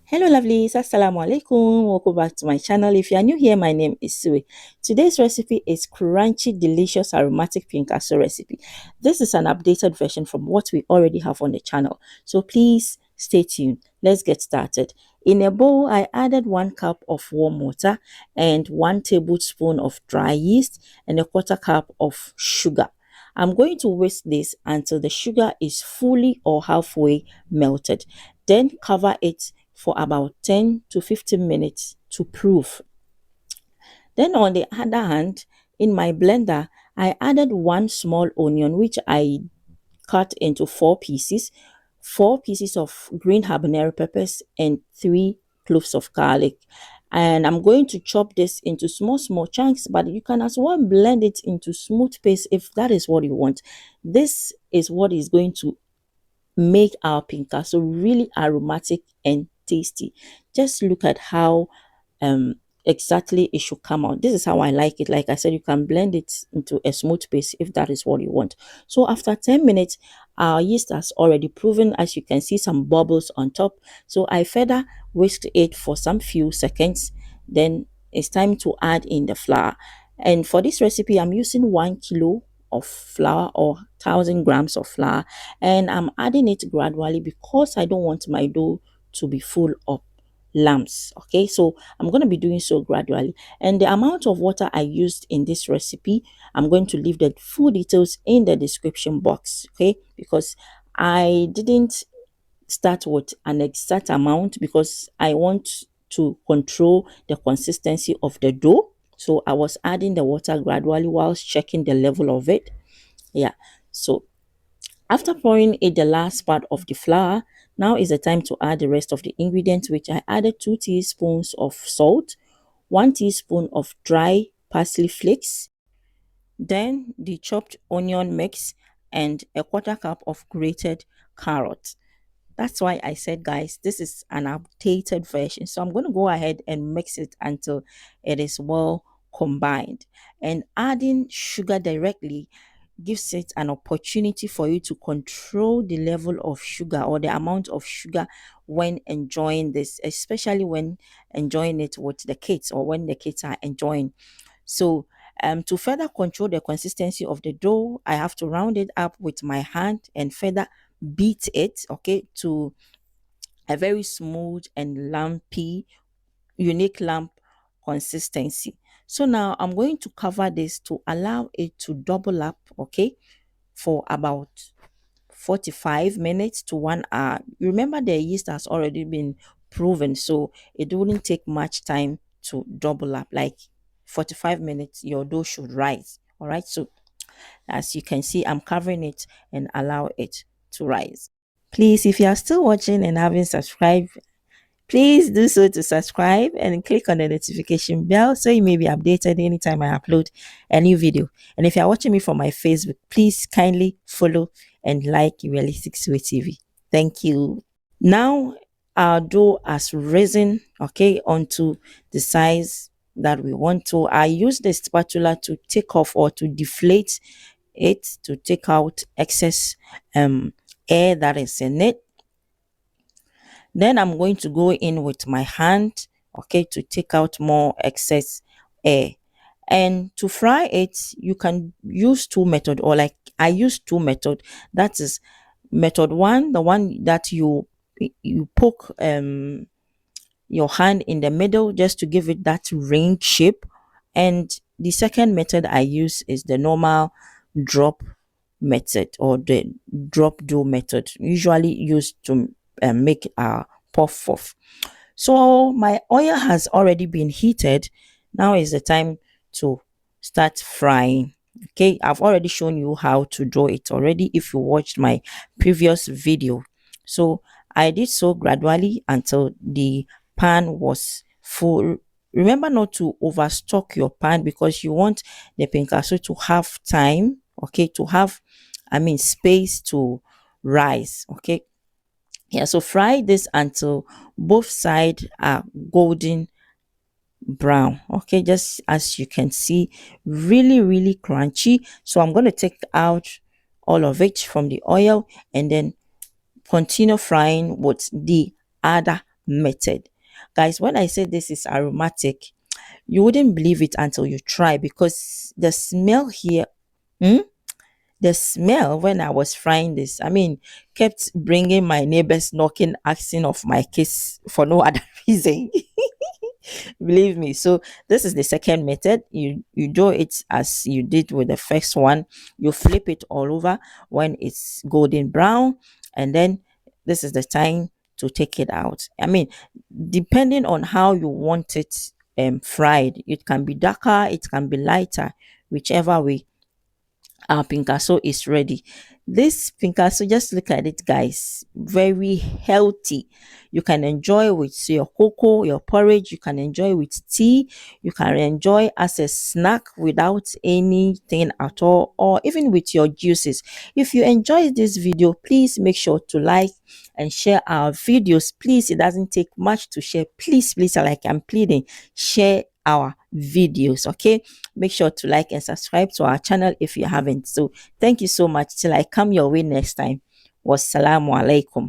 Hello lovelies, assalamu alaikum. Welcome back to my channel. If you are new here, my name is Sue. Today's recipe is crunchy, delicious, aromatic pinkaso recipe. This is an updated version from what we already have on the channel. So please stay tuned. Let's get started. In a bowl, I added 1 cup of warm water and 1 tablespoon of dry yeast and a 1/4 cup of sugar. I'm going to whisk this until the sugar is fully or halfway melted. Then cover it for about 10 to 15 minutes to proof. Then on the other hand, in my blender, I added 1 small onion which I cut into 4 pieces, 4 pieces of green habanero peppers and 3 cloves of garlic. And I'm going to chop this into small chunks, but you can as well blend it into smooth paste if that is what you want. This is what is going to make our pinkaso really aromatic and tasty. Just look at how um exactly it should come out. This is how I like it. Like I said, you can blend it into a smooth paste if that is what you want. So after 10 minutes, our yeast has already proven. As you can see, some bubbles on top. So I further whisked it for some few seconds. Then it's time to add in the flour. And for this recipe, I'm using 1 kilo of flour or 1,000 grams of flour, and I'm adding it gradually because I don't want my dough to be full of lumps. Okay, so I'm going to be doing so gradually. And the amount of water I used in this recipe, I'm going to leave the full details in the description box. Okay, because I didn't start with an exact amount because I want to control the consistency of the dough. So I was adding the water gradually whilst checking the level of it. Yeah, so after pouring in the last part of the flour, now is the time to add the rest of the ingredients, which I added 2 teaspoons of salt, 1 teaspoon of dry parsley flakes, then the chopped onion mix, and a 1/4 cup of grated carrot. That's why I said, guys, this is an updated version. So I'm going to go ahead and mix it until it is well combined. And adding sugar directly gives it an opportunity for you to control the level of sugar or the amount of sugar when enjoying this, especially when enjoying it with the kids or when the kids are enjoying. So to further control the consistency of the dough, I have to round it up with my hand and further beat it, okay, to a very smooth and lumpy, unique lump consistency. So now I'm going to cover this to allow it to double up, okay, for about 45 minutes to 1 hour. Remember, the yeast has already been proven, so it wouldn't take much time to double up. Like 45 minutes, your dough should rise. All right, so as you can see, I'm covering it and allow it to rise. Please, if you are still watching and haven't subscribed, please do so to subscribe and click on the notification bell so you may be updated anytime I upload a new video. And if you are watching me from my Facebook, please kindly follow and like Realistic Sweet TV. Thank you. Now our dough has risen, okay, onto the size that we want to. I use the spatula to take off or to deflate it to take out excess air that is in it. Then I'm going to go in with my hand, okay, to take out more excess air. And to fry it, you can use 2 methods, or like I use 2 methods. That is method 1, the one that you poke your hand in the middle just to give it that ring shape. And the second method I use is the normal drop method or the drop dough method, usually used to make a puff puff. So my oil has already been heated. Now is the time to start frying. Okay, I've already shown you how to draw it already if you watched my previous video. So I did so gradually until the pan was full. Remember not to overstock your pan because you want the pinkaso to have time, okay, to have, I mean, space to rise. Okay, yeah, so fry this until both sides are golden brown. Okay, just as you can see, really crunchy. So I'm going to take out all of it from the oil and then continue frying with the other method. Guys, when I say this is aromatic, you wouldn't believe it until you try, because the smell here, hmm, the smell when I was frying this, I mean, kept bringing my neighbors knocking, asking of my kiss for no other reason. Believe me. So this is the second method. You do it as you did with the first one. You flip it all over when it's golden brown, and then this is the time to take it out. I mean, depending on how you want it fried, it can be darker, it can be lighter, whichever way. Our pinkaso is ready. This pinkaso, just look at it, guys. Very healthy. You can enjoy with your cocoa, your porridge. You can enjoy with tea. You can enjoy as a snack without anything at all, or even with your juices. If you enjoyed this video, please make sure to like and share our videos. Please, it doesn't take much to share. Please, please, like I'm pleading, share our videos. Okay, make sure to like and subscribe to our channel if you haven't. So thank you so much. Till I come your way next time. Wassalamu alaikum.